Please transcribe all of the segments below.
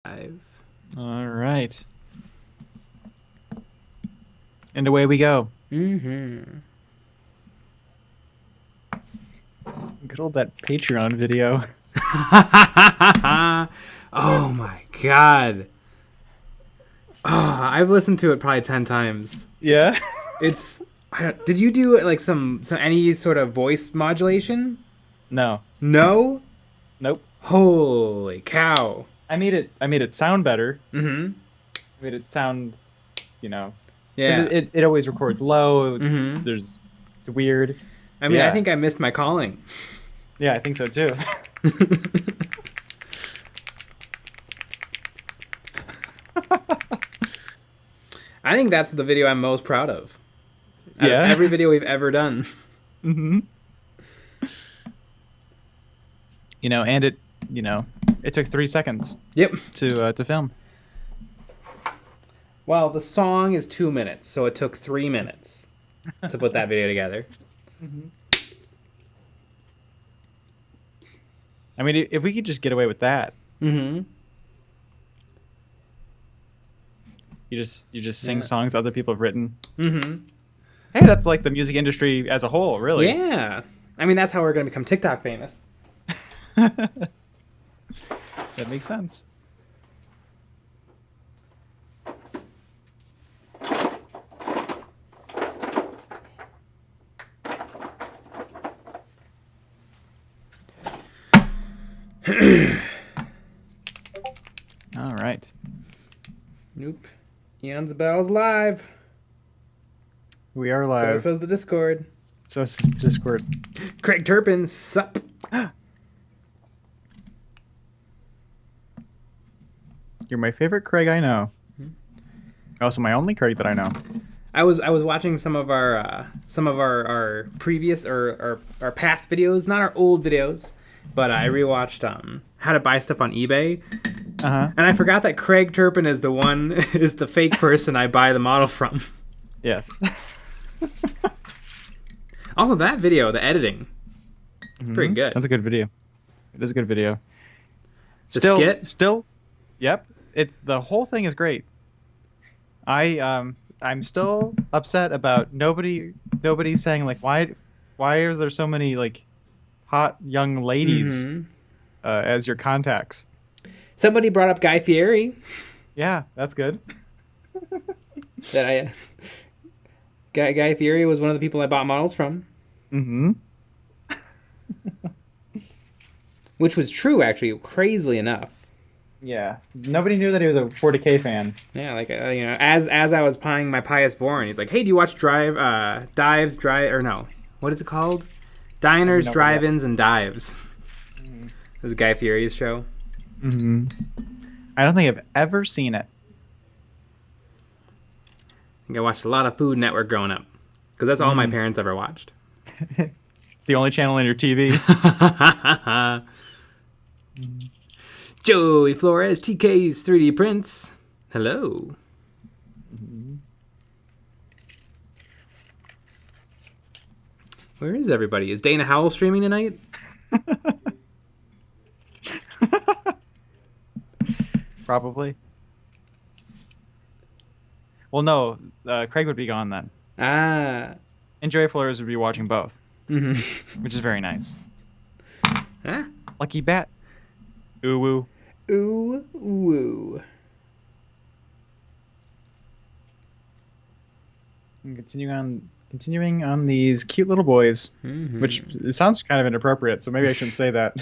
Five. All right. And away we go. Mm-hmm. Good old that Patreon video. Oh my god. Oh, I've listened to it probably 10 times. Yeah. It's did you do like some any sort of voice modulation? No. No? Nope. Holy cow. I made it sound better. Mm-hmm. I made it sound, you know, 'cause Yeah. it always records low. Mm-hmm. It's weird. I mean, Yeah. I think I missed my calling. Yeah, I think so too. I think that's the video I'm most proud of. Out Yeah. of every video we've ever done. Mm-hmm. And it took 3 seconds Yep. to film. Well, the song is 2 minutes, so it took 3 minutes to put that video together. Mm-hmm. I mean, if we could just get away with that, Mm-hmm. you just sing Yeah. songs other people have written. Mm-hmm. Hey, that's like the music industry as a whole, really. Yeah. I mean, that's how we're going to become TikTok famous. That makes sense. All right. Nope. EonsOfBattle's live. We are So live. says the Discord. So it's just the Discord. Craig Turpin, sup? You're my favorite Craig I know. Also my only Craig that I know. I was watching some of our previous or our past videos, not our old videos, but I rewatched how to buy stuff on eBay, Uh-huh. and I forgot that Craig Turpin is the fake person I buy the model from. Yes. Also, that video, the editing, pretty Mhm. good. That's a good video. It is a good video. The skit? Still, yep. The whole thing is great. I'm still upset about nobody saying like why are there so many like hot young ladies Mhm. as your contacts? Somebody brought up Guy Fieri. Yeah, that's good. Guy Fieri was one of the people I bought models from, Mm-hmm. which was true actually, crazily enough. Yeah. Nobody knew that he was a 40k fan. Yeah, like as I was buying my Pius Vorn, he's like, "Hey, do you watch Dives, or no? What is it called? Diners, No idea. Drive-ins, and Dives." This is Guy Fieri's show. Mm-hmm. I don't think I've ever seen it. I think I watched a lot of Food Network growing up, because that's all my parents ever watched. It's the only channel on your TV. Joey Flores, TK's 3D prints. Hello. Where is everybody? Is Dana Howell streaming tonight? Probably. Well, no. Craig would be gone then. Ah. And Joey Flores would be watching both, Mm-hmm. which is very nice. Ah. Lucky bat. Ooh woo. Ooh woo. And continuing on these cute little boys, Mhm. which it sounds kind of inappropriate, so maybe I shouldn't say that.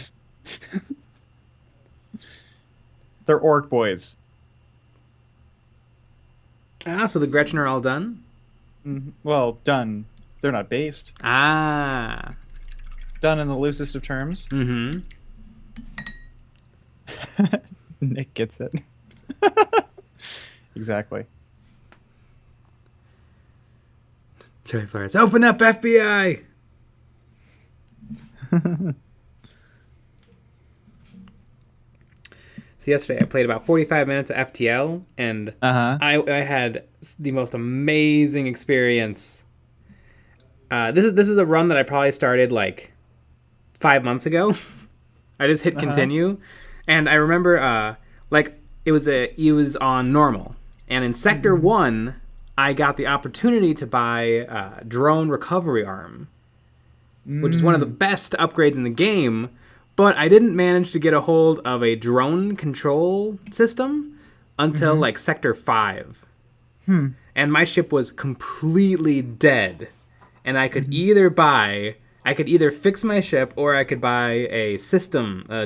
They're orc boys. Ah, so the Gretchen are all done? Well, done. They're not based. Ah. Done in the loosest of terms. Mm-hmm. Nick gets it. Exactly. Joey Flores, open up, FBI! So yesterday I played about 45 minutes of FTL, and Uh-huh. I had the most amazing experience. This is a run that I probably started like 5 months ago. I just hit continue, and I remember like it was on normal, and in Sector 1, I got the opportunity to buy Drone Recovery Arm, which is one of the best upgrades in the game, but I didn't manage to get a hold of a drone control system until like Sector 5. And my ship was completely dead. And I could either fix my ship, or I could buy a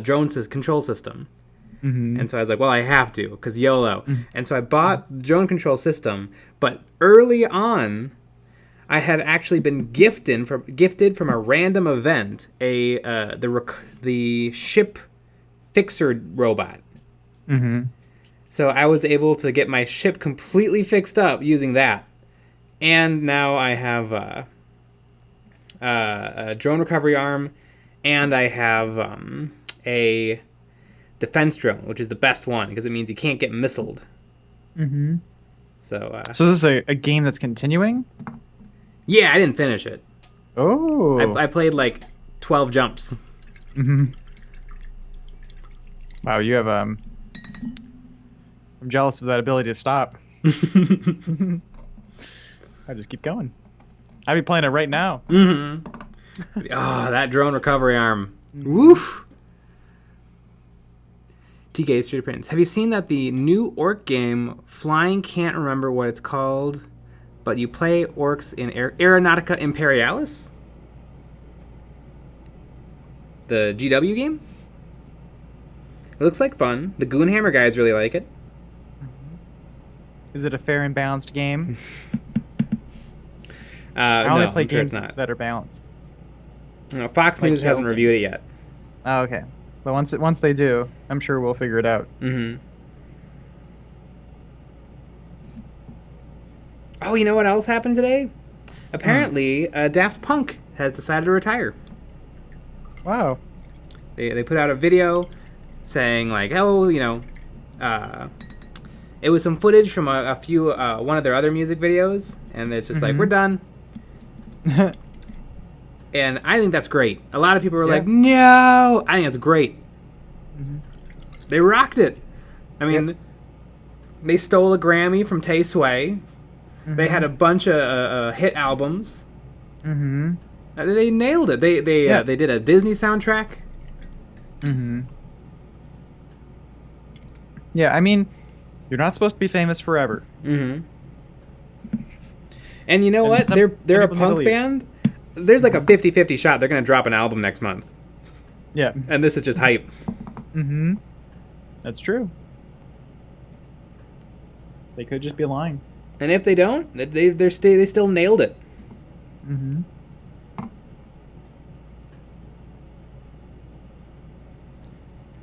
drone control system. And so I was like, well, I have to, because YOLO. And so I bought the drone control system, but early on, I had actually been gifted from a random event the ship fixer robot. So I was able to get my ship completely fixed up using that. And now I have a drone recovery arm, and I have a defense drone, which is the best one because it means you can't get missiled. So is this a game that's continuing? Yeah, I didn't finish it. Oh. I played like 12 jumps. Wow, you have I'm jealous of that ability to stop. I just keep going. I'd be playing it right now. Oh, that drone recovery arm. Woof. TK Street Prince. Have you seen that the new orc game, Flying Can't Remember what it's called, but you play orcs in Aeronautica Imperialis? The GW game? It looks like fun. The Goonhammer guys really like it. Is it a fair and balanced game? I only play games that are balanced. No, Fox News hasn't reviewed it yet. Oh, okay. But once they do, I'm sure we'll figure it out. Oh, you know what else happened today? Apparently, Daft Punk has decided to retire. Wow. They put out a video saying like, oh, it was some footage from a few one of their other music videos, and it's just like, we're done. And I think that's great. A lot of people were like, no! I think that's great. They rocked it. I mean, they stole a Grammy from Tay Sway. They had a bunch of hit albums. They nailed it. They did a Disney soundtrack. Yeah, I mean, you're not supposed to be famous forever. And you know what? They're a punk band. There's like a 50-50 shot they're going to drop an album next month. Yeah. And this is just hype. That's true. They could just be lying. And if they don't, they still nailed it.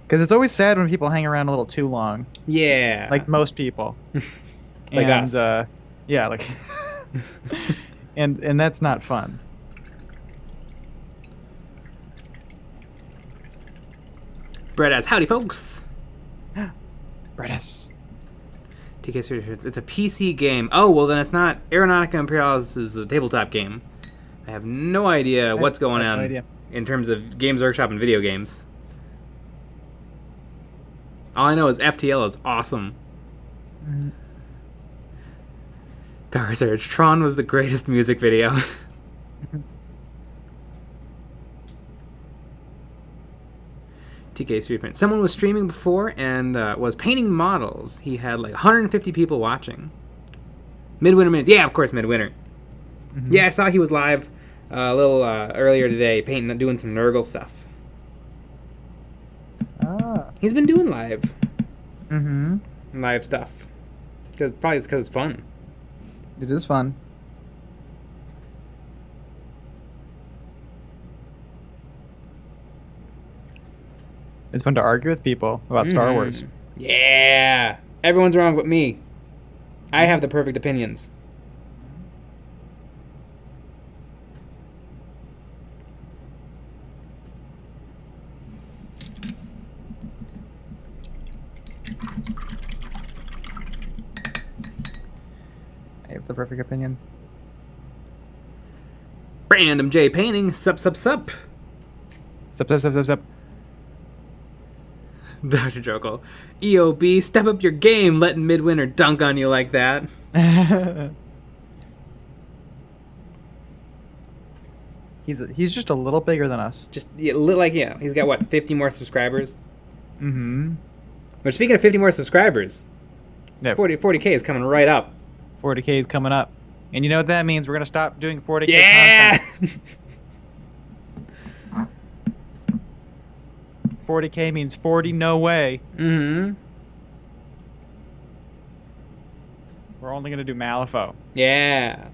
Because it's always sad when people hang around a little too long. Yeah. Like most people. Like us. Yeah, like... and that's not fun. Bredas, howdy folks. Bredas. TK, it's a PC game. Oh, well then it's not. Aeronautica Imperialis is a tabletop game. I have no idea what's going on in terms of Games Workshop and video games. All I know is FTL is awesome. Power Surge. Tron was the greatest music video. TK Street Print. Someone was streaming before and was painting models. He had like 150 people watching. Midwinter Minutes. Yeah, of course, Midwinter. Yeah, I saw he was live a little earlier today, doing some Nurgle stuff. He's been doing live stuff. Probably because it's fun. It is fun. It's fun to argue with people about Star Wars. Yeah. Everyone's wrong but me. I have the perfect opinions. I have the perfect opinion. Random J Painting. Sup. Sup. Dr. Jokel. EOB, step up your game, letting Midwinter dunk on you like that. He's just a little bigger than us. Just he's got what, 50 more subscribers? Mm-hmm. But speaking of 50 more subscribers, Yeah, 40k is coming right up. 40k is coming up. And you know what that means? We're gonna stop doing 40k Yeah! content. 40k means 40 no way. Mm-hmm. We're only gonna do Malifaux. Yeah.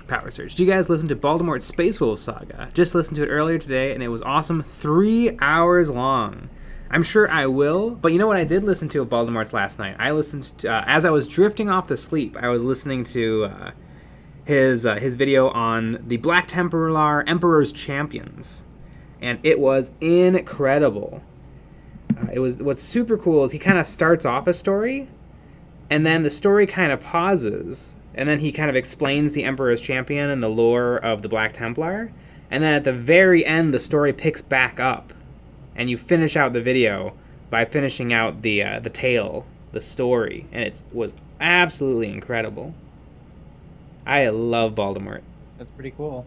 Power Surge. Do you guys listen to Baltimore's Space Wolves saga? Just listened to it earlier today, and it was awesome. 3 hours long. I'm sure I will, but you know what I did listen to of Baltimore's last night? I listened to, as I was drifting off to sleep, I was listening to his video on the Black Templar Emperor's Champions, and it was incredible. What's super cool is he kind of starts off a story, and then the story kind of pauses, and then he kind of explains the Emperor's Champion and the lore of the Black Templar, and then at the very end the story picks back up, and you finish out the video by finishing out the tale, the story, and it was absolutely incredible. I love Baltimore. That's pretty cool.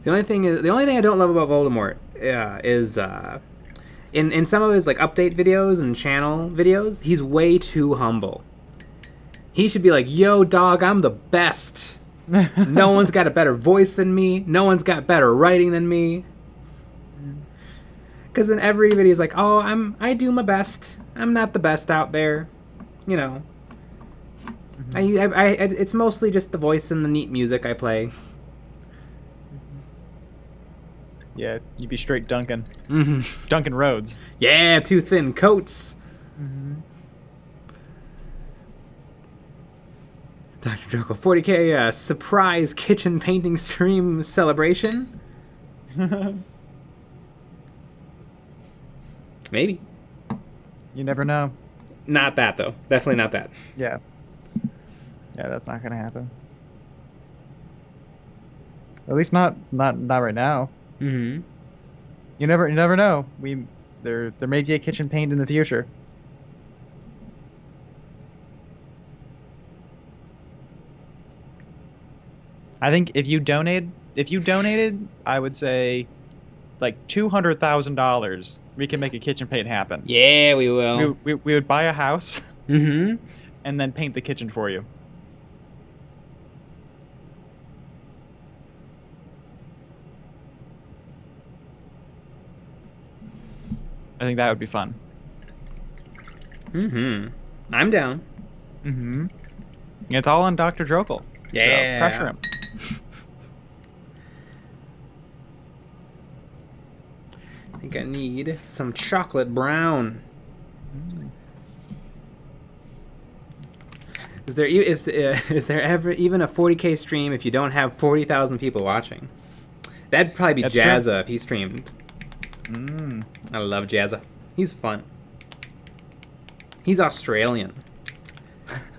The only thing I don't love about Voldemort is in some of his like update videos and channel videos, he's way too humble. He should be like, "Yo, dog, I'm the best. No one's got a better voice than me. No one's got better writing than me." Because in every video, he's like, "Oh, I do my best. I'm not the best out there, you know. It's mostly just the voice and the neat music I play." Yeah, you'd be straight Duncan. Mm-hmm. Duncan Rhodes. Yeah, too thin coats. Mm-hmm. Dr. Jokel, 40k surprise kitchen painting stream celebration? Maybe. You never know. Not that, though. Definitely not that. Yeah. Yeah, that's not gonna happen. At least not right now. Mm-hmm. You never know. There may be a kitchen paint in the future. I think if you donated, I would say like $200,000, we can make a kitchen paint happen. Yeah, we will. We would buy a house Mm-hmm. and then paint the kitchen for you. I think that would be fun. Mm-hmm. I'm down. Mm-hmm. It's all on Dr. Jokel. Yeah. So pressure him. I think I need some chocolate brown. Is there ever even a 40k stream if you don't have 40,000 people watching? That'd probably be That's Jazza true. if he streamed. Mm. I love Jazza. He's fun. He's Australian,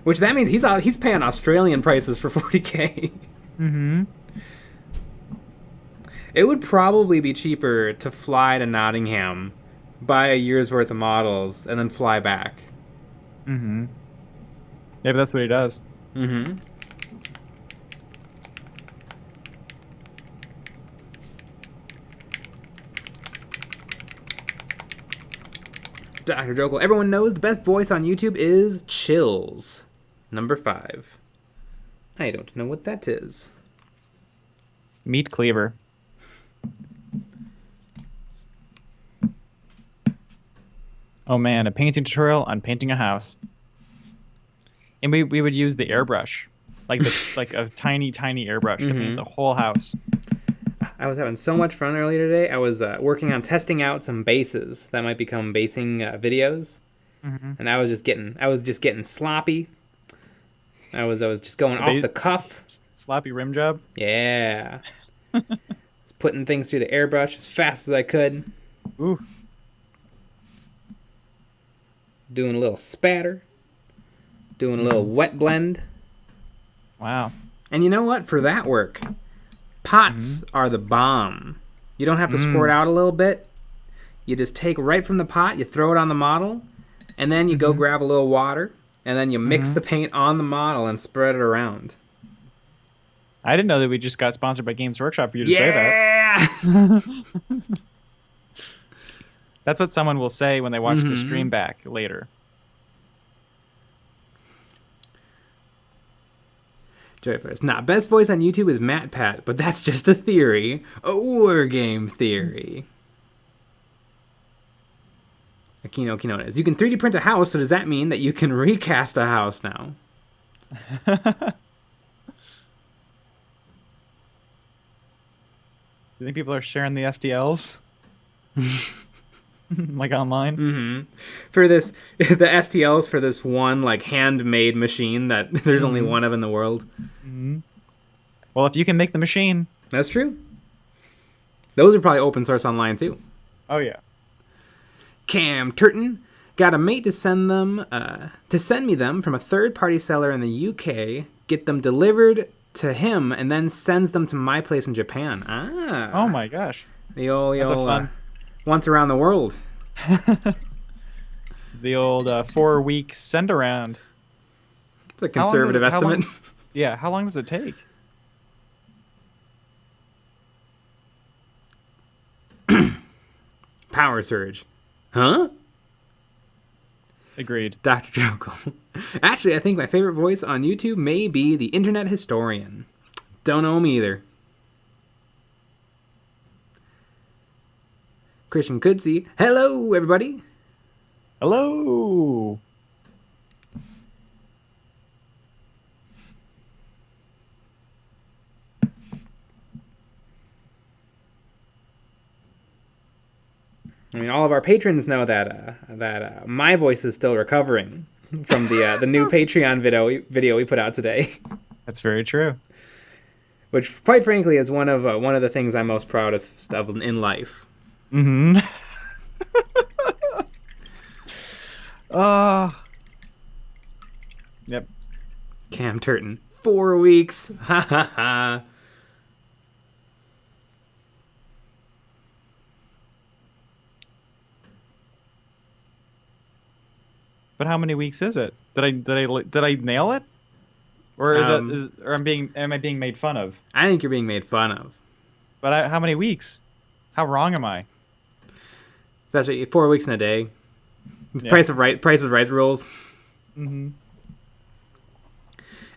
which that means he's paying Australian prices for 40k. Mm-hmm. It would probably be cheaper to fly to Nottingham, buy a year's worth of models, and then fly back. Mm-hmm. Yeah, but that's what he does. Mm-hmm. Dr. Jokel, everyone knows the best voice on YouTube is Chills. Number 5. I don't know what that is. Meat cleaver. Oh man, a painting tutorial on painting a house. And we would use the airbrush. Like a tiny airbrush to paint the whole house. I was having so much fun earlier today. I was working on testing out some bases that might become basing videos, and I was just getting sloppy. I was just going off the cuff. Sloppy rim job. Yeah, just putting things through the airbrush as fast as I could. Ooh. doing a little spatter, doing a little wet blend. Wow. And you know what? For that work, pots are the bomb. You don't have to squirt out a little bit. You just take right from the pot, you throw it on the model, and then you go grab a little water, and then you mix the paint on the model and spread it around. I didn't know that we just got sponsored by Games Workshop for you to say that. Yeah! That's what someone will say when they watch the stream back later. Joyfulness. Nah, best voice on YouTube is Matt Pat, but that's just a theory. A wargame theory. Aquino Quinones. You can 3D print a house, so does that mean that you can recast a house now? Do you think people are sharing the STLs? Like online? For this, the STLs for this one, like, handmade machine that there's only one of in the world. Well, if you can make the machine. That's true. Those are probably open source online, too. Oh, yeah. Cam Turton got a mate to send me them from a third-party seller in the UK, get them delivered to him, and then sends them to my place in Japan. Ah. Oh my gosh. The old once around the world. The old 4-week send around. It's a conservative estimate. Yeah, how long does it take? Power surge. Huh? Agreed. Dr. Jokel. Actually, I think my favorite voice on YouTube may be the Internet Historian. Don't know him either. Christian Kudzi. Hello, everybody. Hello. I mean, all of our patrons know that my voice is still recovering from the new Patreon video we put out today. That's very true. Which, quite frankly, is one of the things I'm most proudest of in life. Yep. Cam Turton. 4 weeks. Ha ha ha. But how many weeks is it? Did I nail it? Or am I being made fun of? I think you're being made fun of. But how many weeks? How wrong am I? It's actually 4 weeks in a day. Yeah. Price of Right rules.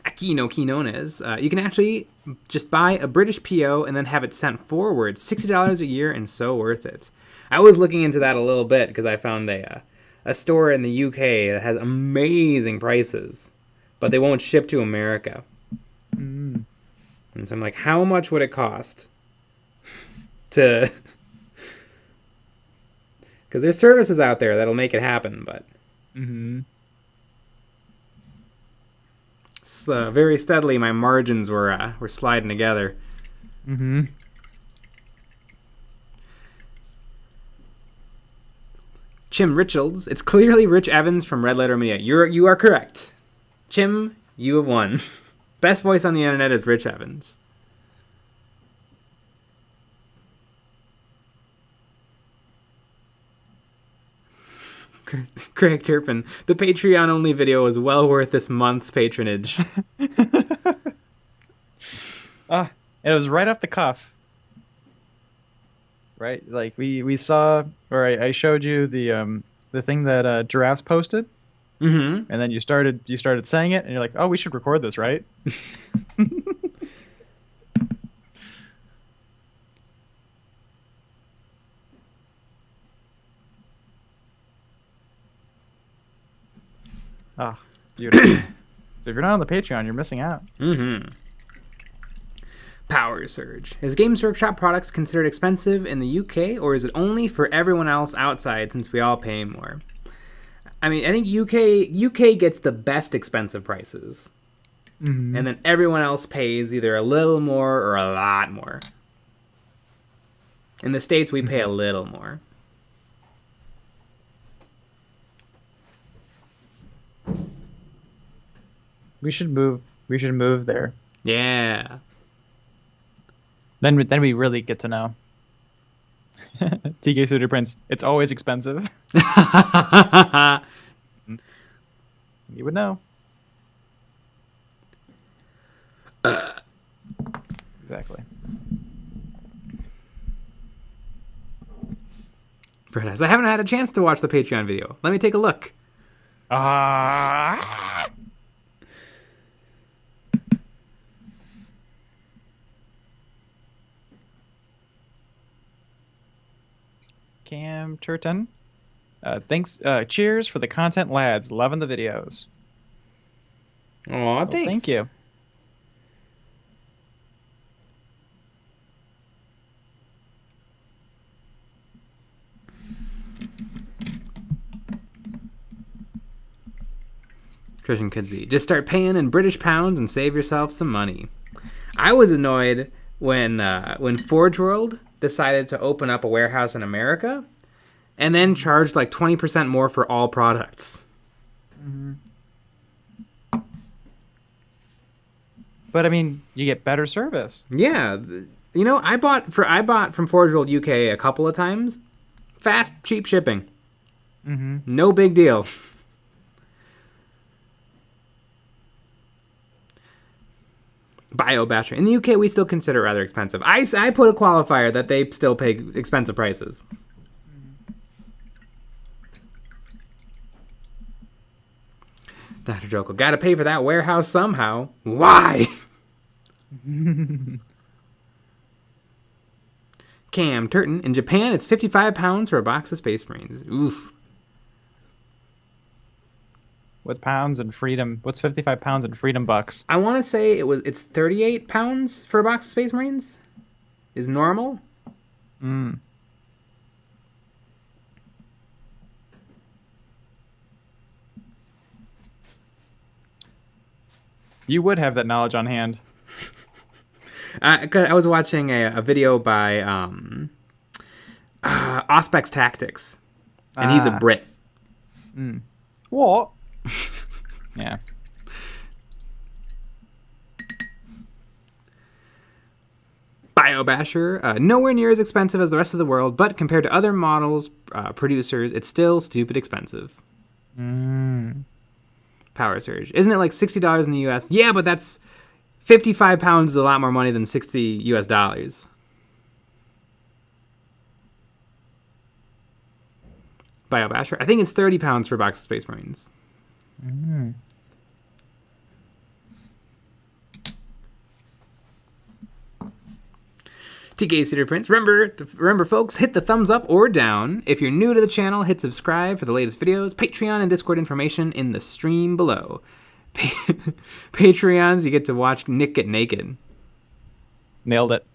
Aquino Quinones. You can actually just buy a British PO and then have it sent forward. $60 a year and so worth it. I was looking into that a little bit because I found a store in the UK that has amazing prices, but they won't ship to America. And so I'm like, how much would it cost to... Because there's services out there that'll make it happen, but... very steadily, my margins were sliding together. Chim Richards. It's clearly Rich Evans from Red Letter Media. You are correct. Chim, you have won. Best voice on the internet is Rich Evans. Craig Turpin. The Patreon-only video is well worth this month's patronage. And it was right off the cuff. Right? Like, we saw, or I showed you the thing that Giraffes posted. And then you started saying it, and you're like, oh, we should record this, right? Beautiful. So if you're not on the Patreon, you're missing out. Power Surge. Is Games Workshop products considered expensive in the UK, or is it only for everyone else outside since we all pay more? I mean, I think UK gets the best expensive prices. And then everyone else pays either a little more or a lot more. In the States, we pay a little more. We should move. We should move there. Yeah. Then we really get to know. TK Studio Prince. It's always expensive. You would know. Exactly. Perhaps I haven't had a chance to watch the Patreon video. Let me take a look. Cam Turton. Thanks. Cheers for the content, lads. Loving the videos. Aw, thanks. Thank you. Christian Kudzi. Just start paying in British pounds and save yourself some money. I was annoyed when Forge World decided to open up a warehouse in America and then charged like 20% more for all products. Mm-hmm. But I mean, you get better service. Yeah, you know, I bought from Forge World UK a couple of times. Fast, cheap shipping. Mm-hmm. No big deal. Bio battery. In the UK, we still consider it rather expensive. I put a qualifier that they still pay expensive prices. Dr. Joko, gotta pay for that warehouse somehow. Why? Cam Turton, in Japan, it's 55 pounds for a box of Space Marines. Oof. With pounds and freedom. What's 55 pounds in freedom bucks? I want to say it's 38 pounds for a box of Space Marines. Is normal. Mm. You would have that knowledge on hand. I was watching a video by Auspex Tactics, and he's a Brit. Mm. What? Yeah. BioBasher, nowhere near as expensive as the rest of the world, but compared to other models, producers, it's still stupid expensive. Mm. Power Surge. Isn't it like $60 in the US? Yeah, but that's 55 pounds is a lot more money than $60 US. BioBasher. I think it's 30 pounds for a box of Space Marines. Mm. TK Cedar Prince. Remember, folks, hit the thumbs up or down. If you're new to the channel, hit subscribe for the latest videos. Patreon and Discord information in the stream below. Patreons, you get to watch Nick get naked. Nailed it.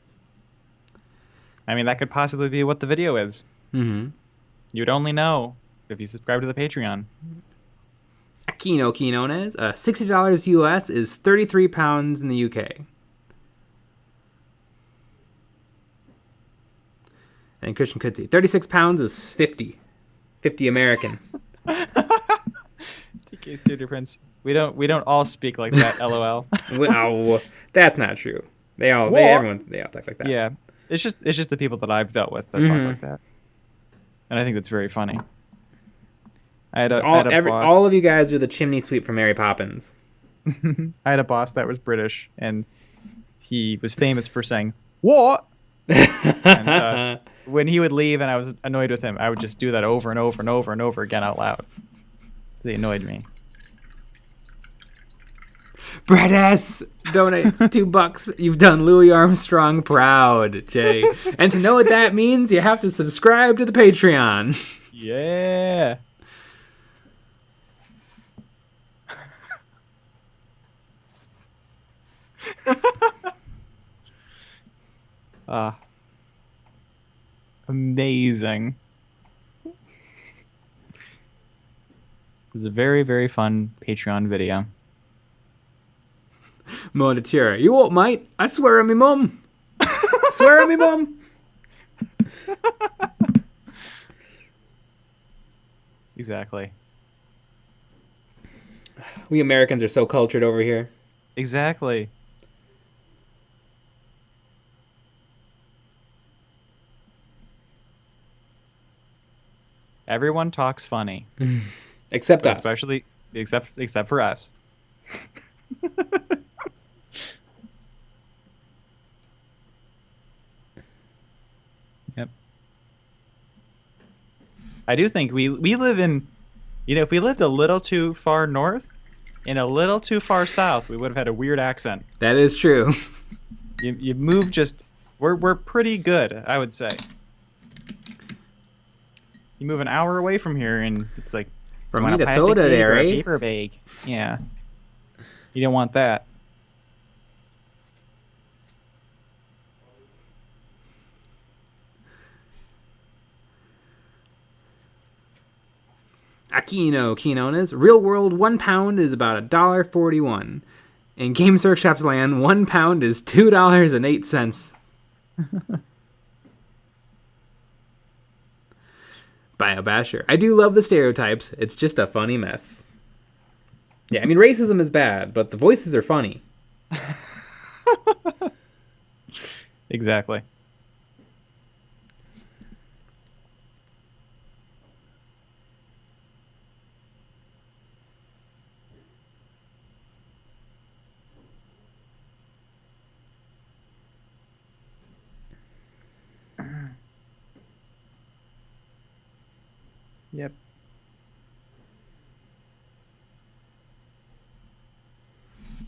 I mean, that could possibly be what the video is. Mm-hmm. You'd only know if you subscribe to the Patreon. Aquino Quinones. $60 US is 33 pounds in the UK. And Christian Kudzi. 36 pounds is 50. 50 American. TK Studio Prince. We don't all speak like that, LOL. Wow, that's not true. Everyone talks like that. Yeah. It's just the people that I've dealt with that talk like that. And I think that's very funny. I had a boss. All of you guys are the chimney sweep from Mary Poppins. I had a boss that was British, and he was famous for saying, "What?" And when he would leave and I was annoyed with him, I would just do that over and over and over and over again out loud. They annoyed me. Brett S. donates $2. You've done Louis Armstrong proud, Jay. And to know what that means, you have to subscribe to the Patreon. Yeah. Amazing. It's a very, very fun Patreon video. Modatura, you what, mate? I swear on me mum. Swear on me mum. Exactly. We Americans are so cultured over here. Exactly. Everyone talks funny, Except but us. especially except for us. Yep. I do think we live in, if we lived a little too far north and a little too far south, we would have had a weird accent. That is true. You move just we're pretty good, I would say. You move an hour away from here and it's like From you want a plastic Minnesota, bag or a Derry. paper bag. Yeah. You don't want that. Aquino, Quinones. Real world, £1 is about $1.41. In Games Workshop's land, £1 is $2.08. BioBasher. I do love the stereotypes. It's just a funny mess. Yeah, I mean, racism is bad, but the voices are funny. Exactly. Yep.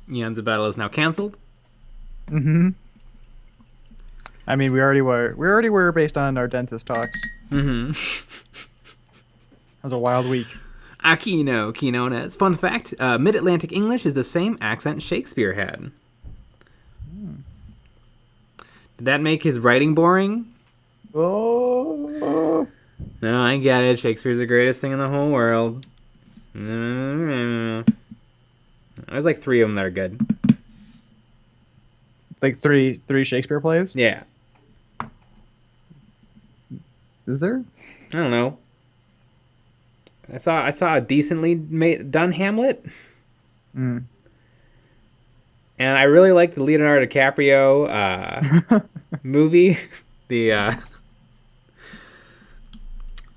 EonsOfBattle is now canceled. Mm-hmm. I mean, we already were based on our dentist talks. Mm-hmm. That was a wild week. Aquino, Quinones. Fun fact, Mid-Atlantic English is the same accent Shakespeare had. Did that make his writing boring? Oh. No, I get it. Shakespeare's the greatest thing in the whole world. There's like 3 of them that are good. Like three Shakespeare plays? Yeah. Is there? I don't know. I saw a decently done Hamlet. Mm. And I really like the Leonardo DiCaprio movie, the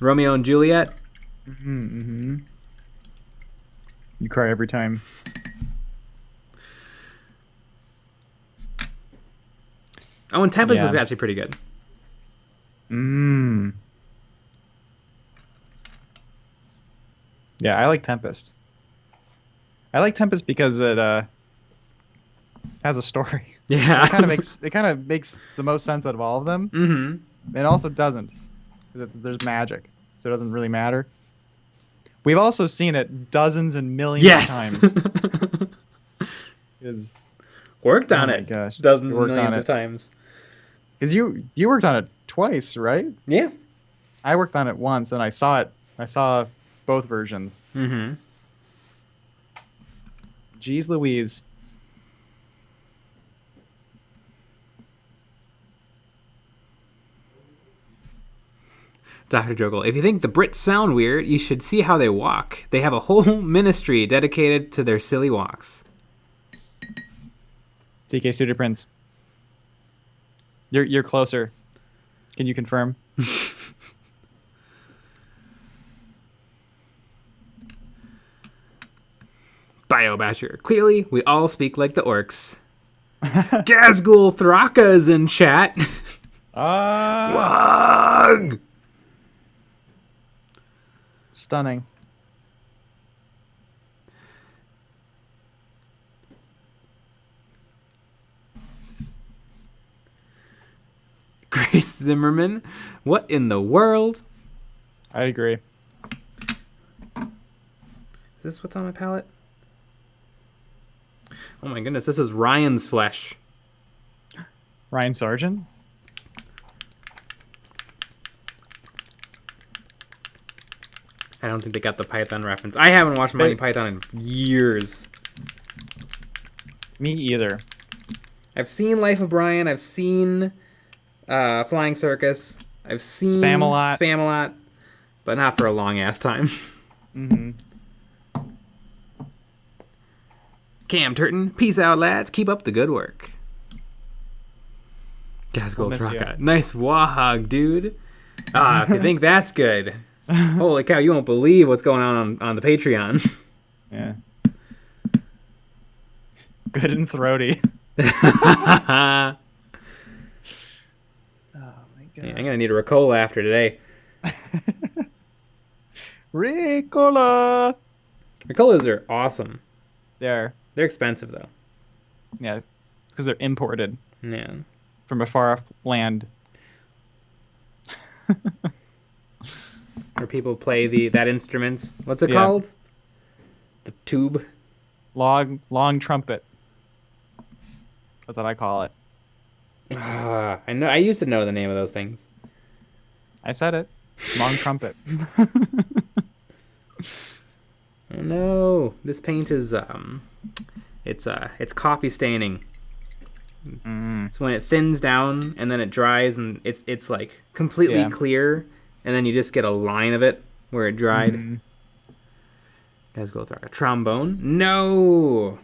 Romeo and Juliet. Mm-hmm, mm-hmm. You cry every time. Oh, and Tempest Yeah. is actually pretty good. Mm. Yeah, I like Tempest. I like Tempest because it has a story. Yeah. It kind of makes the most sense out of all of them. Mm-hmm. It also doesn't, because there's magic, so it doesn't really matter. We've also seen it dozens and millions of times. Because Worked on oh it. my gosh, Dozens you and worked millions on of times. Because you worked on it twice, right? Yeah. I worked on it once, and I saw it. I saw both versions. Mm-hmm. Jeez Louise. Dr. Jogel, if you think the Brits sound weird, you should see how they walk. They have a whole ministry dedicated to their silly walks. TK Studio Prince. You're closer. Can you confirm? BioBatcher. Clearly, we all speak like the orcs. Gazgul Thraka is in chat. Wog! Stunning. Grace Zimmerman. What in the world? I agree. Is this what's on my palette? Oh my goodness, this is Ryan's flesh. Ryan Sargent? I don't think they got the Python reference. I haven't watched Monty Python in years. Me either. I've seen Life of Brian. I've seen Flying Circus. I've seen Spam-A-Lot, but not for a long ass time. Mm-hmm. Cam Turton, peace out, lads. Keep up the good work. Gasgold Rocka. Nice wahog, dude. If you think that's good, holy cow, you won't believe what's going on the Patreon. Yeah. Good and throaty. Oh my god. Yeah, I'm gonna need a Ricola after today. Ricola. Ricolas are awesome. They're expensive though. Yeah, because they're imported. Yeah. From a far off land. Where people play that instrument. What's it called? The tube. Long trumpet. That's what I call it. I know. I used to know the name of those things. I said it. Long trumpet. Oh no! This paint is it's coffee staining. It's when it thins down and then it dries and it's like completely clear, and then you just get a line of it where it dried. Guys, go through a trombone. No,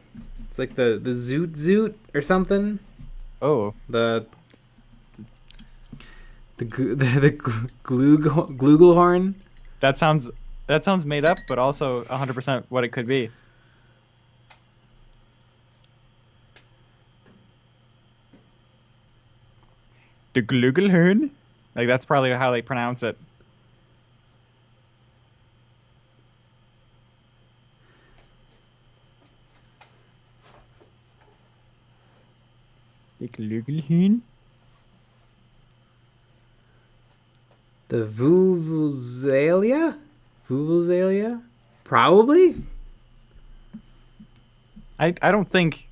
it's like the zoot or something. Oh, the glugelhorn. That sounds made up, but also 100% what it could be. The glugelhorn? Like, that's probably how they pronounce it. The glugelhorn? The Vuvuzelia? Vuvuzelia? Probably? I don't think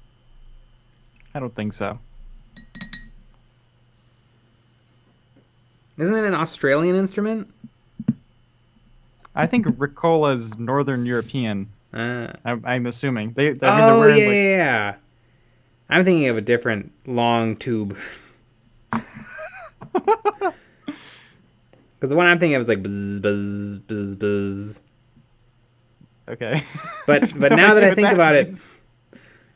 so. Isn't it an Australian instrument? I think Ricola's Northern European. I'm assuming. They're oh, wearing, yeah. I'm thinking of a different long tube. Because the one I'm thinking of is like buzz, buzz, buzz, buzz. Okay. But now that I think about it,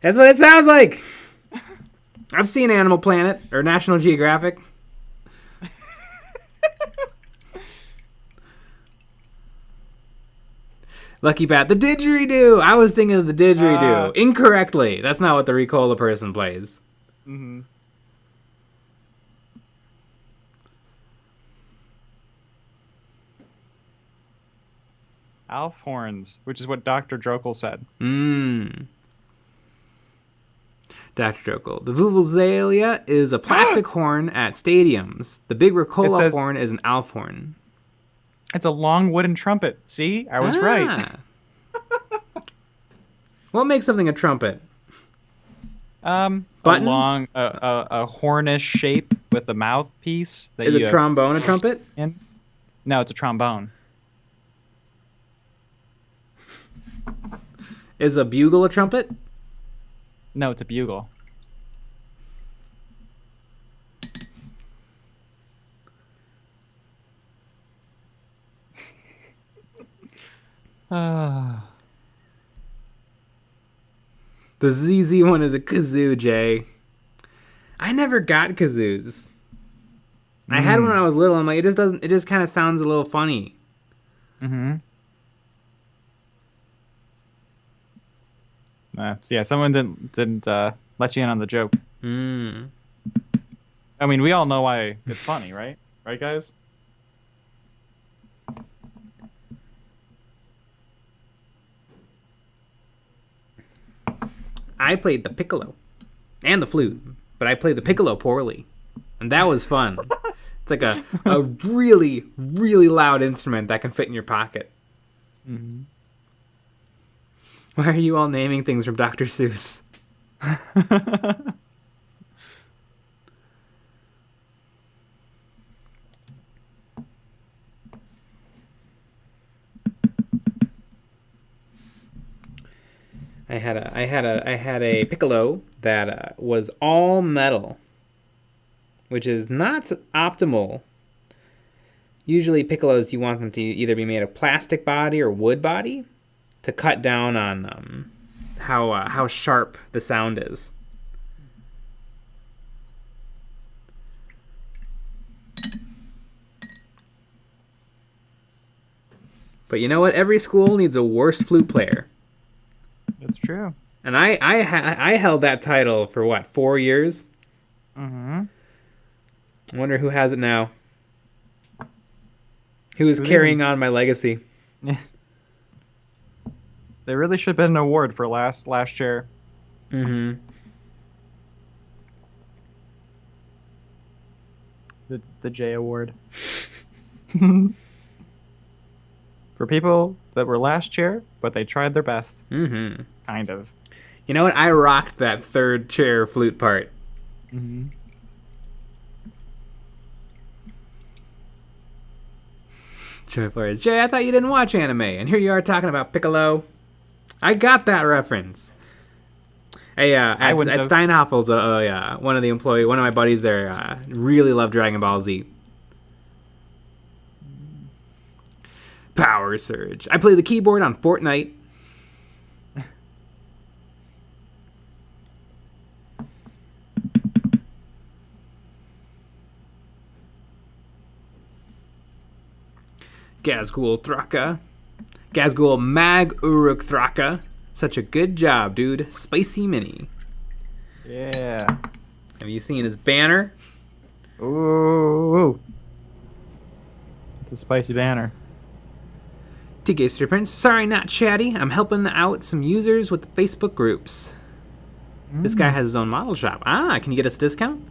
that's what it sounds like. I've seen Animal Planet or National Geographic. Lucky Bat, the didgeridoo. I was thinking of the didgeridoo incorrectly. That's not what the Ricola person plays. Mm-hmm. Alf horns, which is what Dr. Drokel said. Dr. Drokel. The Vuvuzelia is a plastic horn at stadiums. The big Ricola horn is an Alf horn. It's a long wooden trumpet. See? I was right. What makes something a trumpet? Buttons? A hornish shape with a mouthpiece. Is a trombone a trumpet? No, it's a trombone. Is a bugle a trumpet? No, it's a bugle. The ZZ one is a kazoo, Jay. I never got kazoos. I had one when I was little. I'm like, it just kind of sounds a little funny. Mm-hmm. So yeah, someone didn't let you in on the joke. I mean, we all know why it's funny, right? Right, guys? I played the piccolo and the flute, but I played the piccolo poorly, and that was fun. It's like a really, really loud instrument that can fit in your pocket. Mm-hmm. Why are you all naming things from Dr. Seuss? I had a piccolo that was all metal, which is not optimal. Usually piccolos, you want them to either be made of plastic body or wood body to cut down on how sharp the sound is. But you know what? Every school needs a worst flute player. That's true. And I held that title for what, 4 years? Mm-hmm. I wonder who has it now. Who is carrying on my legacy? Yeah. There really should have been an award for last chair. Mm-hmm. The J award. For people that were last chair, but they tried their best. Mm-hmm. Kind of. You know what? I rocked that third chair flute part. Mm-hmm. Joy Flores. Jay, I thought you didn't watch anime, and here you are talking about Piccolo. I got that reference. Hey, at Steinhoffel's, one of my buddies there, really loved Dragon Ball Z. Power Surge. I play the keyboard on Fortnite. Gazgul Thraka. Gazgul Mag Uruk Thraka. Such a good job, dude. Spicy Mini. Yeah. Have you seen his banner? Ooh. It's a spicy banner. TK Prince. Sorry, not chatty. I'm helping out some users with the Facebook groups. This guy has his own model shop. Can you get us a discount?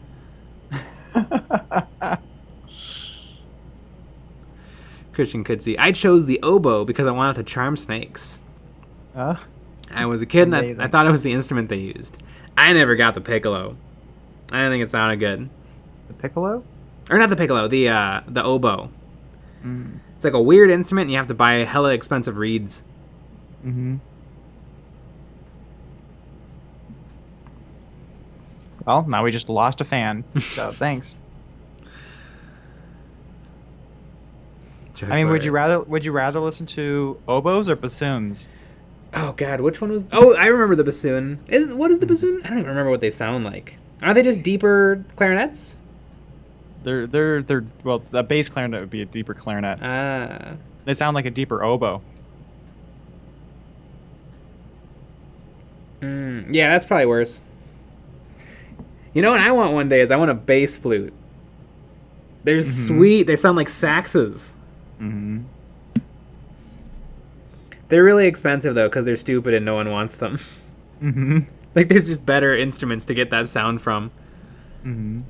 Christian Kudzi. I chose the oboe because I wanted to charm snakes. I was a kid and I thought it was the instrument they used. I never got the piccolo. I didn't think it sounded good. The piccolo? Or not the piccolo, the oboe. Mm. It's like a weird instrument and you have to buy hella expensive reeds. Mm-hmm. Well, now we just lost a fan, so thanks. I mean, would you rather listen to oboes or bassoons? Oh God, which one was? Oh, I remember the bassoon. What is the bassoon? I don't even remember what they sound like. Are they just deeper clarinets? They're well, the bass clarinet would be a deeper clarinet. They sound like a deeper oboe. Yeah, that's probably worse. You know what I want one day is I want a bass flute. They're sweet. They sound like saxes. Mm-hmm. They're really expensive though because they're stupid and no one wants them. Mm-hmm. Like there's just better instruments to get that sound from. Mm-hmm.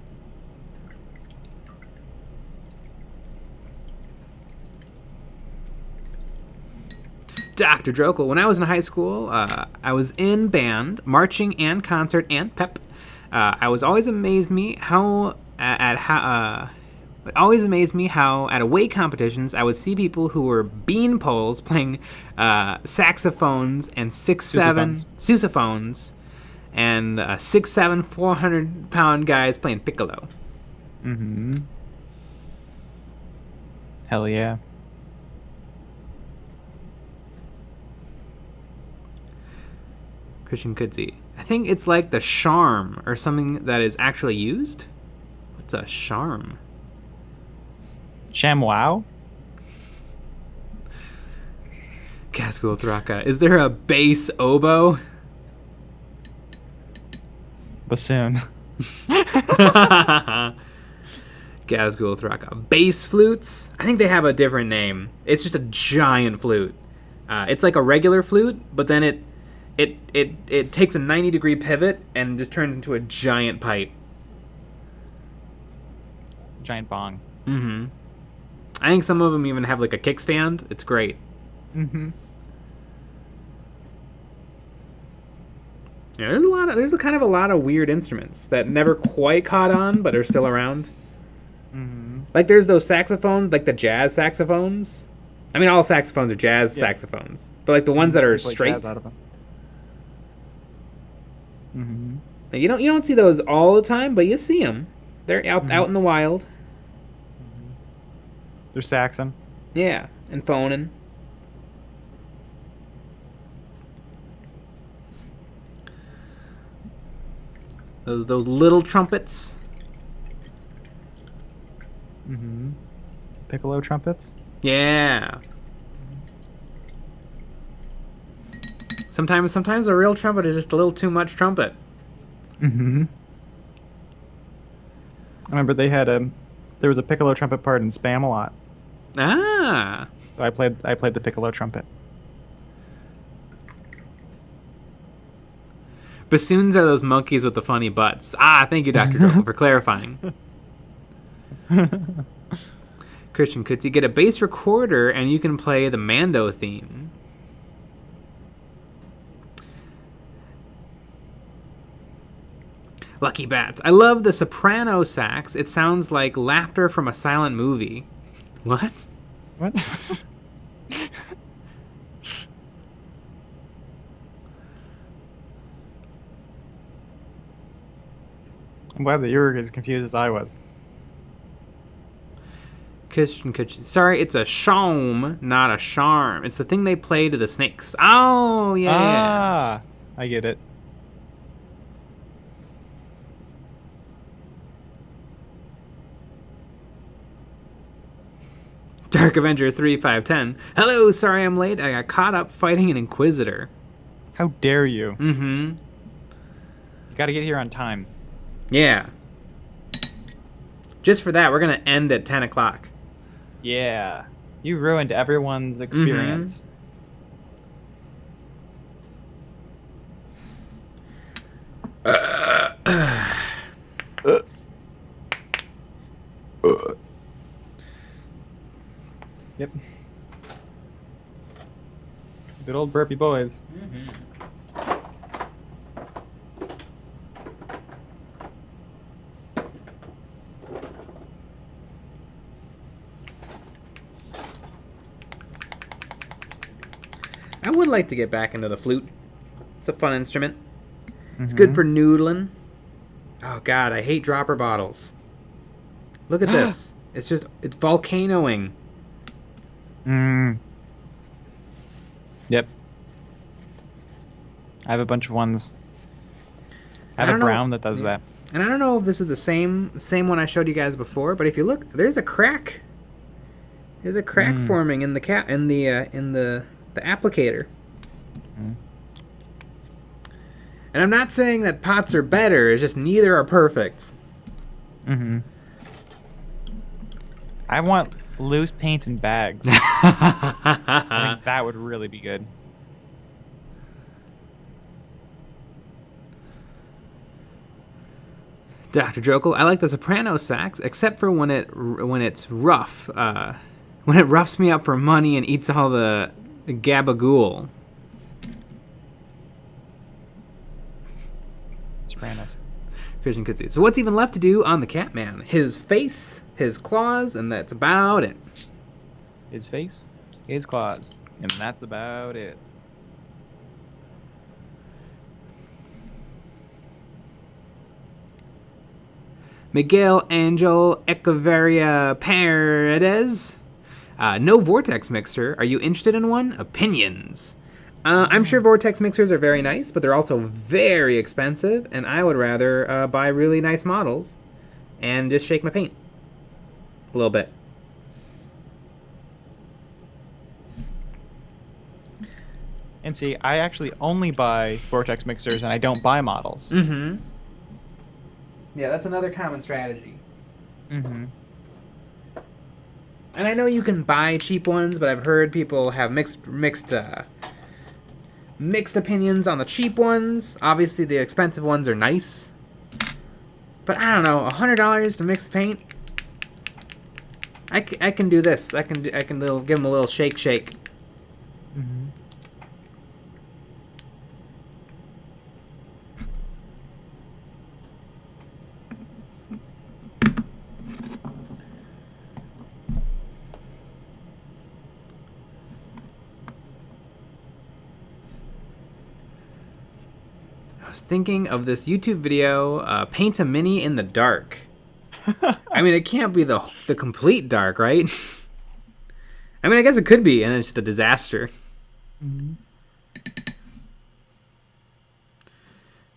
Dr. Drokel, when I was in high school, I was in band, marching and concert and pep. It always amazed me how at away competitions I would see people who were bean poles playing saxophones and 6'7" sousaphones and 6'7", 400-pound guys playing piccolo. Mm-hmm. Hell yeah. Christian Kudzi. I think it's like the charm or something that is actually used. What's a charm? ShamWow? Gazgul Thraka. Is there a bass oboe? Bassoon. Gazgul Thraka. Bass flutes? I think they have a different name. It's just a giant flute. It's like a regular flute, but then it takes a 90-degree pivot and just turns into a giant pipe. Giant bong. Mm-hmm. I think some of them even have like a kickstand. It's great. Mm-hmm. Yeah, there's a lot of weird instruments that never quite caught on, but are still around. Mm-hmm. Like there's those saxophones, like the jazz saxophones. I mean, all saxophones are jazz saxophones, but like the ones that are straight. Mm-hmm. You don't see those all the time, but you see them. They're out in the wild. Mm-hmm. They're Saxon. Yeah, and phoning. Those little trumpets. Mm-hmm. Piccolo trumpets. Yeah. Sometimes a real trumpet is just a little too much trumpet. Mm-hmm. I remember there was a piccolo trumpet part in Spam a lot. Ah. So I played the piccolo trumpet. Bassoons are those monkeys with the funny butts. Ah, thank you, Dr. Drokel, for clarifying. Christian Kutzi, get a bass recorder and you can play the Mando theme. Lucky Bats. I love the soprano sax. It sounds like laughter from a silent movie. What? What? I'm glad that you were as confused as I was. Christian Kutzi. Sorry, it's a shawm, not a charm. It's the thing they play to the snakes. Oh, yeah. Ah, I get it. Dark Avenger 3510. Hello, sorry I'm late. I got caught up fighting an Inquisitor. How dare you? Mm-hmm. You gotta get here on time. Yeah. Just for that, we're going to end at 10 o'clock. Yeah. You ruined everyone's experience. Yep. Good old burpy boys. I would like to get back into the flute. It's a fun instrument. It's good for noodling. Oh, God, I hate dropper bottles. Look at this. It's volcanoing. Yep. I have a bunch of ones. I have a brown that does that. And I don't know if this is the same one I showed you guys before, but if you look, there's a crack. There's a crack forming in the applicator. And I'm not saying that pots are better, it's just neither are perfect. I want loose paint in bags. I think that would really be good. Dr. Jokel, I like the soprano sax, except for when it's rough. When it roughs me up for money and eats all the gabagool. Sopranos. Christian could see. So what's even left to do on the Catman? His face, his claws, and that's about it. His face, his claws, and that's about it. Miguel Angel Echeverria Paredes. No Vortex Mixer. Are you interested in one? Opinions. I'm sure Vortex Mixers are very nice, but they're also very expensive, and I would rather buy really nice models and just shake my paint a little bit. And see, I actually only buy Vortex Mixers, and I don't buy models. Mm-hmm. Yeah, that's another common strategy. Mm-hmm. And I know you can buy cheap ones, but I've heard people have mixed opinions on the cheap ones. Obviously, the expensive ones are nice. But I don't know, $100 to mix paint? I can do this. I can give them a little shake. Mm-hmm. I was thinking of this YouTube video, Paint a Mini in the Dark. I mean, it can't be the complete dark, right? I mean, I guess it could be, and it's just a disaster. Mm-hmm.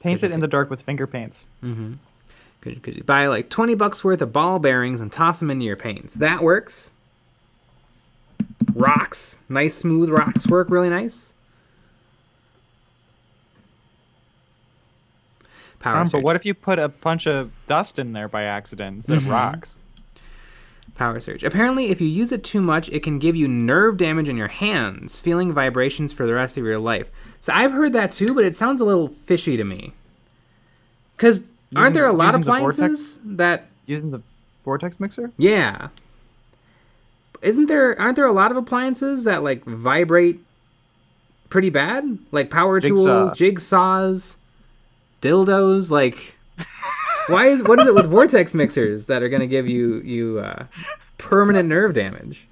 Paint it in the dark with finger paints. Mm-hmm. Could you buy like $20 worth of ball bearings and toss them into your paints? That works. Rocks, nice smooth rocks work really nice. But what if you put a bunch of dust in there by accident instead of rocks? Power Surge. Apparently, if you use it too much, it can give you nerve damage in your hands, feeling vibrations for the rest of your life. So I've heard that too, but it sounds a little fishy to me. Because aren't there a lot of appliances that... Using the vortex mixer? Yeah. Aren't there a lot of appliances that, like, vibrate pretty bad? Like power tools, jigsaws, dildos, like... what is it with vortex mixers that are going to give you permanent nerve damage?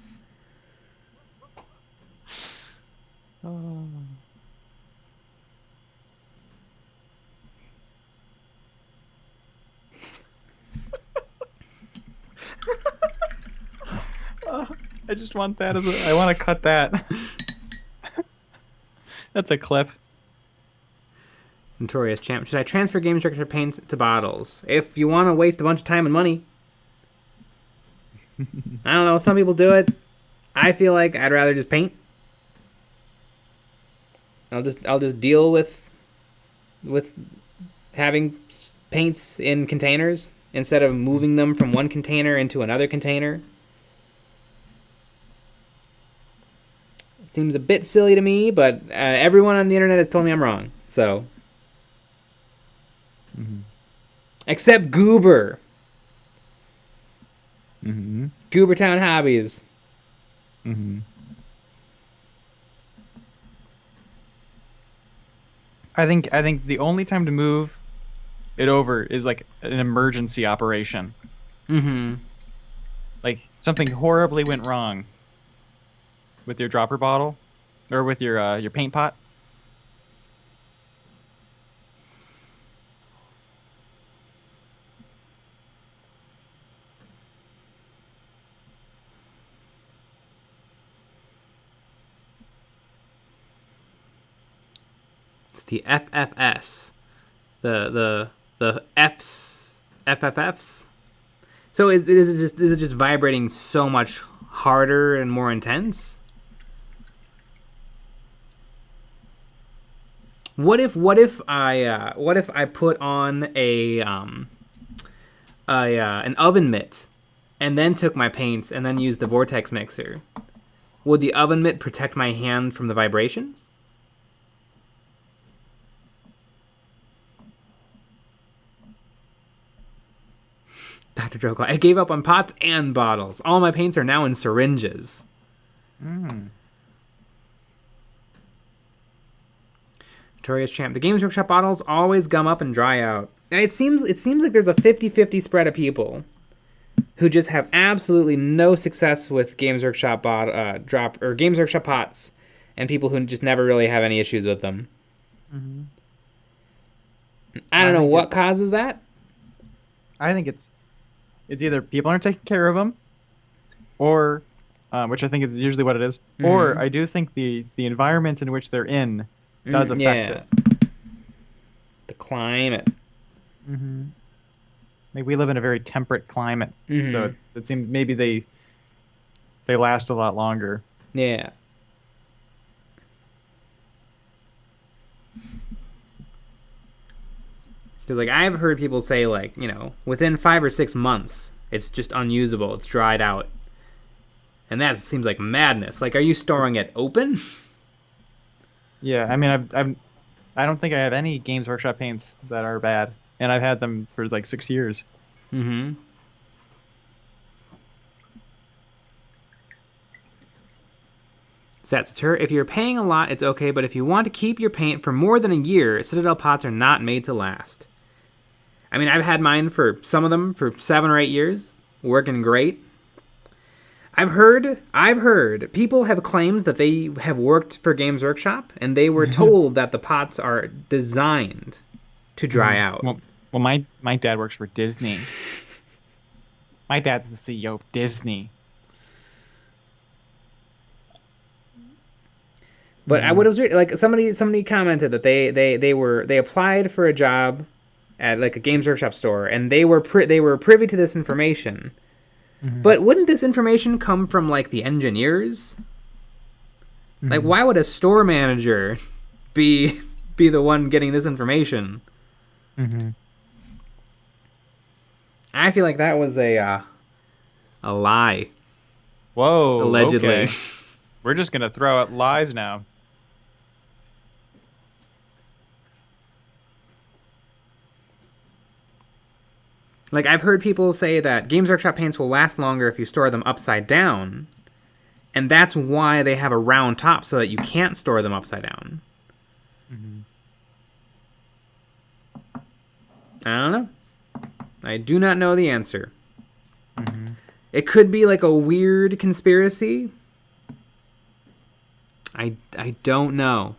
I just want that I want to cut that. That's a clip. Notorious Champ. Should I transfer Games Workshop paints to bottles? If you want to waste a bunch of time and money. I don't know. Some people do it. I feel like I'd rather just paint. I'll just deal with having paints in containers instead of moving them from one container into another container. It seems a bit silly to me, but everyone on the internet has told me I'm wrong. So... Except Goober. Goobertown Hobbies. I think the only time to move it over is like an emergency operation. Like something horribly went wrong with your dropper bottle or with your paint pot. The FFS, the FFFs. So is it just vibrating so much harder and more intense? What if I put on an oven mitt and then took my paints and then used the vortex mixer? Would the oven mitt protect my hand from the vibrations? Dr. Joe, I gave up on pots and bottles. All my paints are now in syringes. Notorious Champ. The Games Workshop bottles always gum up and dry out. It seems like there's a 50-50 spread of people who just have absolutely no success with Games Workshop Games Workshop pots, and people who just never really have any issues with them. I don't know what causes that. I think it's either people aren't taking care of them, or, which I think is usually what it is, or I do think the environment in which they're in does affect it. The climate. Like we live in a very temperate climate, so it seems maybe they last a lot longer. Yeah. Because, like, I've heard people say, like, you know, within 5 or 6 months, it's just unusable. It's dried out. And that seems like madness. Like, are you storing it open? Yeah, I mean, I don't think I have any Games Workshop paints that are bad. And I've had them for, like, 6 years. Satsatur, if you're paying a lot, it's okay. But if you want to keep your paint for more than a year, Citadel pots are not made to last. I mean, I've had mine for some of them for 7 or 8 years, working great. I've heard people have claimed that they have worked for Games Workshop and they were told that the pots are designed to dry out. Well, my dad works for Disney. My dad's the CEO of Disney. But I would have like somebody commented that they applied for a job at like a Games Workshop store, and they were privy to this information. But wouldn't this information come from like the engineers? Like, why would a store manager be the one getting this information? I feel like that was a lie. Whoa. Allegedly. Okay. We're just gonna throw out lies now. Like, I've heard people say that Games Workshop paints will last longer if you store them upside down. And that's why they have a round top, so that you can't store them upside down. I don't know. I do not know the answer. It could be like a weird conspiracy. I don't know.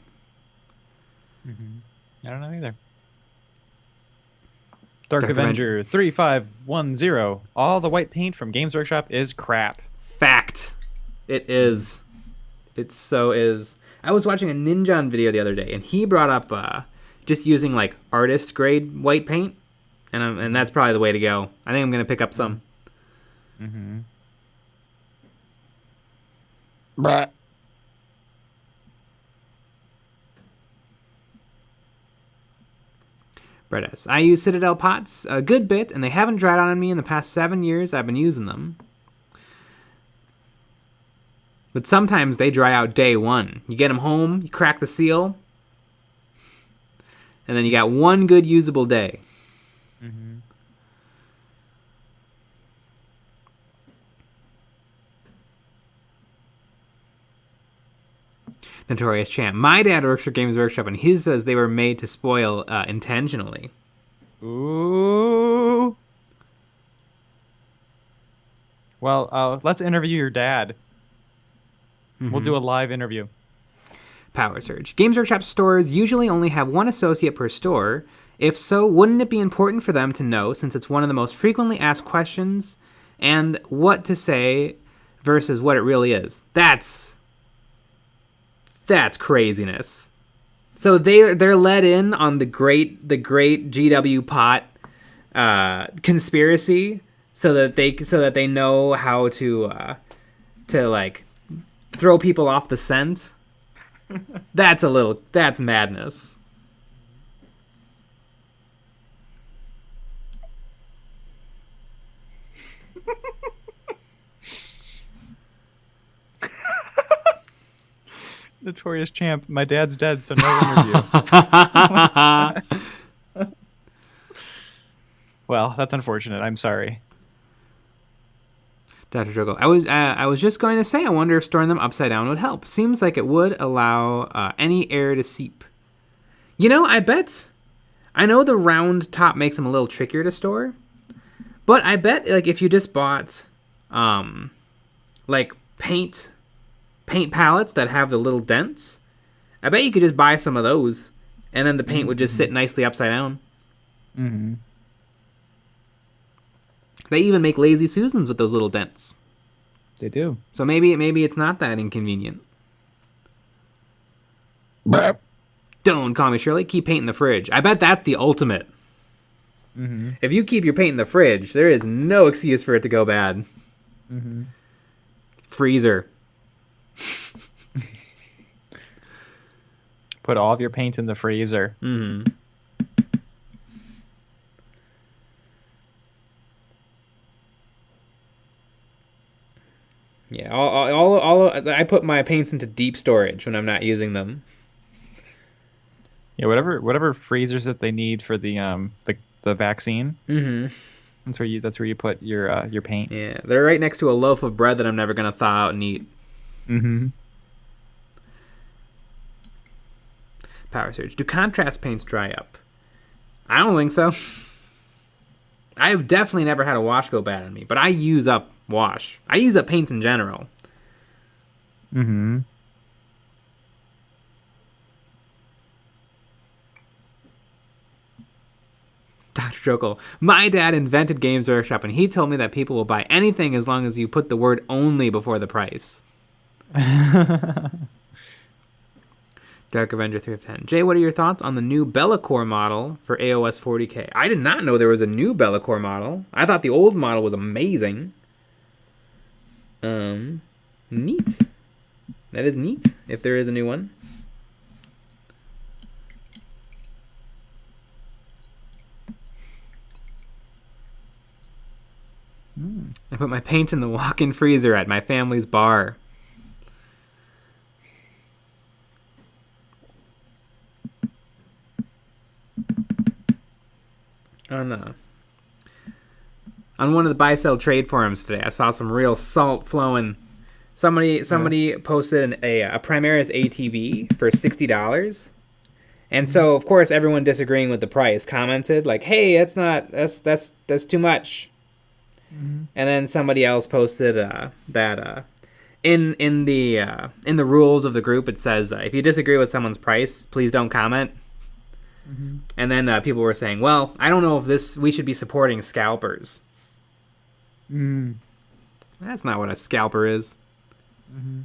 I don't know either. Dark Avenger 3510. All the white paint from Games Workshop is crap. Fact. It is. It so is. I was watching a Ninjon video the other day, and he brought up just using like artist grade white paint, and that's probably the way to go. I think I'm gonna pick up some. Bruh. Bredas. I use Citadel pots a good bit, and they haven't dried on me in the past 7 years I've been using them. But sometimes they dry out day one. You get them home, you crack the seal, and then you got one good usable day. Notorious Champ. My dad works for Games Workshop, and he says they were made to spoil intentionally. Ooh. Well, let's interview your dad. We'll do a live interview. Power Surge. Games Workshop stores usually only have one associate per store. If so, wouldn't it be important for them to know, since it's one of the most frequently asked questions, and what to say versus what it really is? That's craziness. So they're let in on the great GW pot conspiracy, so that they know how to like throw people off the scent. That's madness. Notorious Champ. My dad's dead, so no interview. Well, that's unfortunate. I'm sorry. Dr. Juggle. I was just going to say, I wonder if storing them upside down would help. Seems like it would allow any air to seep. You know, I know the round top makes them a little trickier to store, but I bet like if you just bought like paint palettes that have the little dents, I bet you could just buy some of those, and then the paint would just sit nicely upside down. They even make Lazy Susans with those little dents. They do. So maybe it's not that inconvenient. Don't call me Shirley. Keep paint in the fridge. I bet that's the ultimate. If you keep your paint in the fridge, there is no excuse for it to go bad. Freezer. Put all of your paint in the freezer. Yeah, all I put my paints into deep storage when I'm not using them. Yeah, whatever freezers that they need for the vaccine. That's where you put your paint. Yeah, they're right next to a loaf of bread that I'm never gonna thaw out and eat. Power Surge. Do contrast paints dry up? I don't think so. I've definitely never had a wash go bad on me, but I use up wash. I use up paints in general. Dr. Jokel. My dad invented Games Workshop, and he told me that people will buy anything as long as you put the word only before the price. Dark Avenger 3 of 10. Jay, what are your thoughts on the new Bellacore model for AOS 40k? I did not know there was a new Bellacore model. I thought the old model was amazing. Neat. That is neat, if there is a new one. I put my paint in the walk-in freezer at my family's bar. On one of the buy-sell trade forums today, I saw some real salt flowing. Somebody posted a Primaris ATV for $60, and so of course everyone disagreeing with the price commented like, "Hey, that's too much." Mm-hmm. And then somebody else posted that in the rules of the group it says if you disagree with someone's price, please don't comment. Mm-hmm. And then people were saying, well, I don't know if we should be supporting scalpers. That's not what a scalper is. Mm-hmm.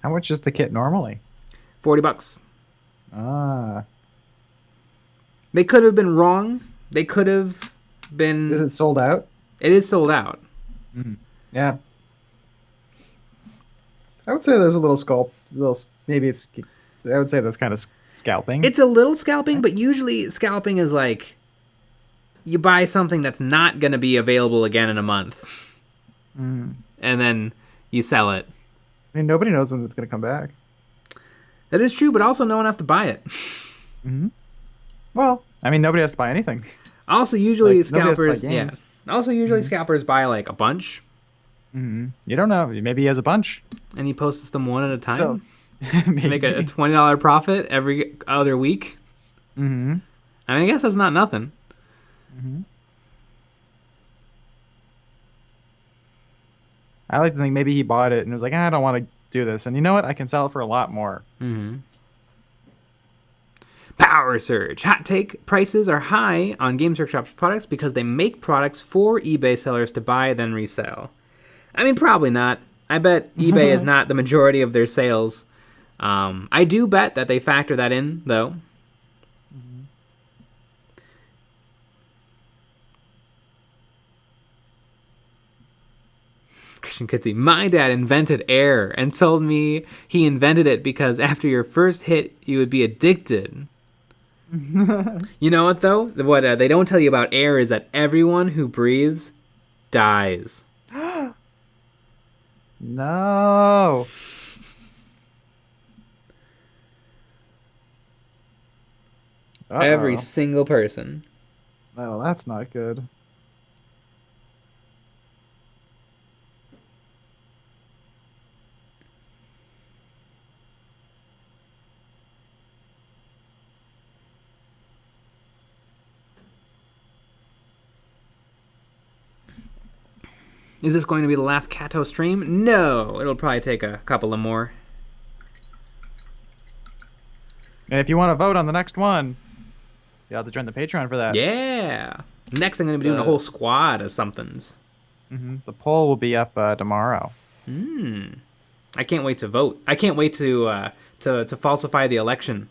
How much is the kit normally? $40. Ah. They could have been wrong. They could have been... Is it sold out? It is sold out. Mm-hmm. Yeah. I would say there's a little maybe it's... I would say that's kind of scalping. It's a little scalping, but usually scalping is like you buy something that's not going to be available again in a month. And then you sell it. I mean, nobody knows when it's going to come back. That is true, but also no one has to buy it. Mm-hmm. Well, I mean, nobody has to buy anything. Also, usually scalpers... Yeah. Also, usually scalpers buy like a bunch. Mm-hmm. You don't know. Maybe he has a bunch. And he posts them one at a time. So... to make a $20 profit every other week. Mm-hmm. I mean, I guess that's not nothing. Mm-hmm. I like to think maybe he bought it and was like, I don't want to do this. And you know what? I can sell it for a lot more. Mm-hmm. Power Surge. Hot take. Prices are high on Games Workshop's products because they make products for eBay sellers to buy then resell. I mean, probably not. I bet eBay is not the majority of their sales. I do bet that they factor that in, though. Mm-hmm. Christian Kitsy, my dad invented air and told me he invented it because after your first hit, you would be addicted. You know what, though? What they don't tell you about air is that everyone who breathes dies. No. Uh-oh. Every single person. Oh, that's not good. Is this going to be the last CATO stream? No, it'll probably take a couple of more. And if you want to vote on the next one, you have to join the Patreon for that. Yeah. Next, I'm going to be doing a whole squad of somethings. Mm-hmm. The poll will be up tomorrow. I can't wait to vote. I can't wait to falsify the election.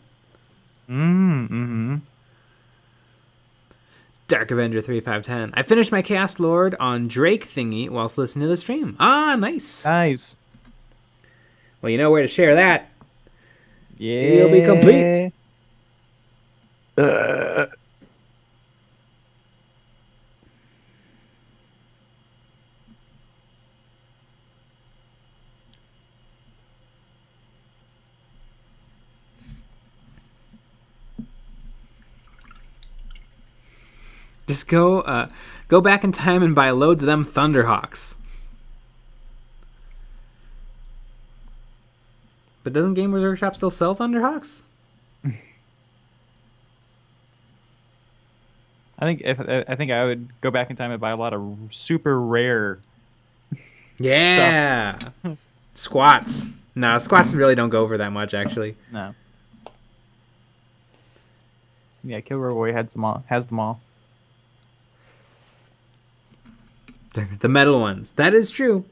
Mm-hmm. Dark Avenger 3510. I finished my Chaos Lord on Drake thingy whilst listening to the stream. Ah, nice. Nice. Well, you know where to share that. Yeah. It'll be complete. Just go back in time and buy loads of them Thunderhawks. But doesn't Game Workshop still sell Thunderhawks? I think I would go back in time and buy a lot of super rare stuff. Squats. No, squats really don't go for that much, actually. No. Yeah, Killer Boy has them all. The metal ones. That is true.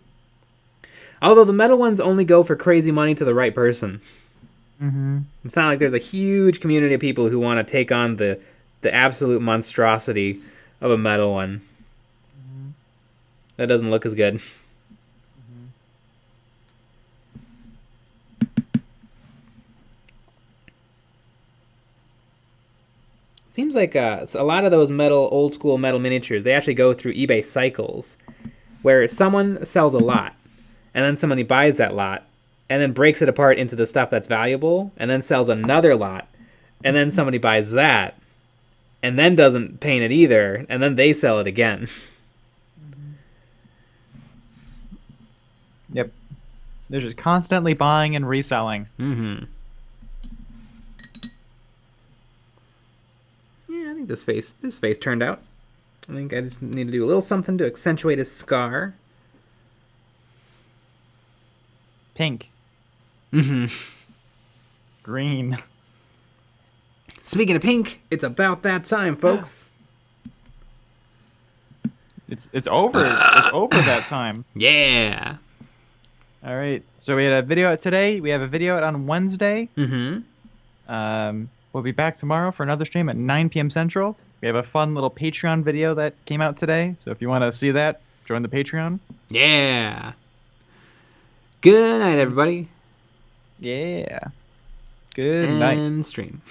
Although the metal ones only go for crazy money to the right person. Mm-hmm. It's not like there's a huge community of people who want to take on the absolute monstrosity of a metal one. Mm-hmm. That doesn't look as good. Seems like a lot of those old school metal miniatures, they actually go through eBay cycles where someone sells a lot and then somebody buys that lot and then breaks it apart into the stuff that's valuable and then sells another lot and then somebody buys that and then doesn't paint it either and then they sell it again. Yep. They're just constantly buying and reselling. Mm-hmm. Yeah, I think this face turned out. I think I just need to do a little something to accentuate his scar. Pink. Mm-hmm. Green. Speaking of pink, it's about that time, folks. It's over. It's over that time. Yeah. All right. So we had a video out today. We have a video out on Wednesday. Mm-hmm. We'll be back tomorrow for another stream at 9 p.m. Central. We have a fun little Patreon video that came out today. So if you want to see that, join the Patreon. Yeah. Good night, everybody. Yeah. Good night. And stream.